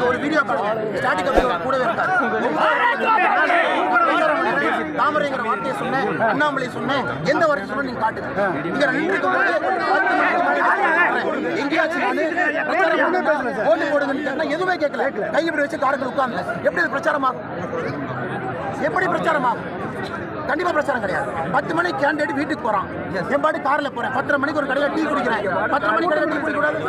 ஒரு video static கூடவே இருக்காரு. தாமரைங்கிற வார்த்தையை சொன்னேன், அண்ணாமலை சொன்னேன், எந்த வரைக்கும் சொன்ன நீங்க காட்டுங்க. இங்க நின்று எங்கேயாச்சும் ஓட்டு போடுங்க எதுவுமே கேட்கல. கை இப்படி வச்சு காரங்கள் உட்கார்ந்து எப்படி பிரச்சாரமாகும்? எப்படி பிரச்சாரமாகும்? கண்டிப்பா பிரச்சாரம் கிடையாது. 10 மணிக்கு கேண்டிடேட் வீட்டுக்கு போறான், என் பாட்டு கார்ல போறேன். 10:30 மணிக்கு ஒரு கடையில டீ குடிக்கிறேன். 10 மணிக்கு கடையில டீ குடிக்கூடாது.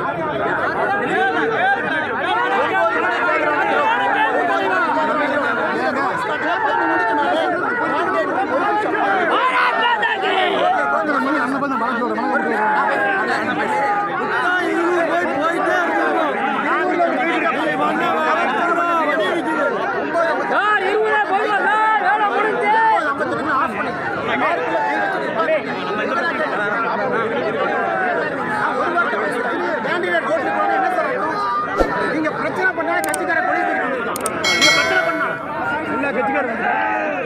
நீங்க பிரச்சனை பண்ணா கட்சிக்கார போலீஸ் நீங்க பிரச்சனை பண்ணா எல்லா கட்சிக்காரங்க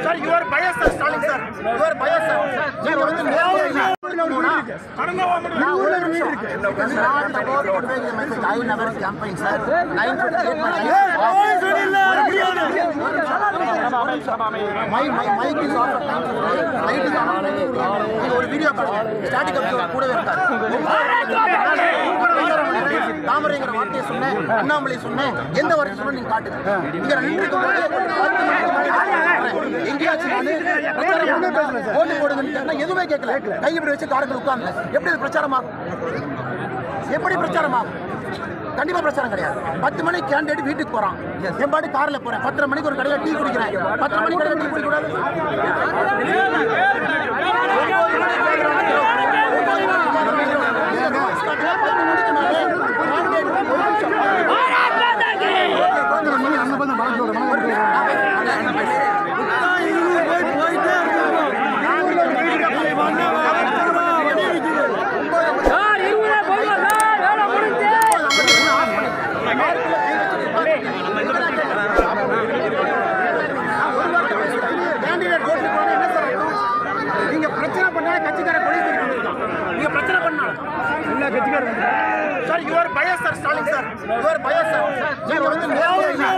sir you are biased sir. Stalin sir you are biased sir. நீங்க வந்து I never campaign sir. 958 my mic is off. Light is on. ஒரு வீடியோ ஸ்டாட்டிக் கூடவே இருக்காரு. தாமரைங்கிற வார்த்தையை சொன்னேன், அண்ணாமலை சொன்னேன், எந்த வரைக்கும் சொன்ன நீங்க காட்டுங்க. இங்க நின்று எங்கேயாச்சும் ஓட்டு போடுங்க எதுவுமே கேட்கல. கை இப்படி வச்சு காரங்கள் உட்கார்ந்து எப்படி பிரச்சாரமாகும்? எப்படி பிரச்சாரமாகும்? கண்டிப்பா பிரச்சாரம் கிடையாது. 10 மணிக்கு கேண்டிடேட் வீட்டுக்கு போறான், என் பாட்டு கார்ல போறேன். 10:30 மணிக்கு ஒரு கடையில டீ குடிக்கிறேன். 10 மணிக்கு கடையில டீ குடிக்கூடாது.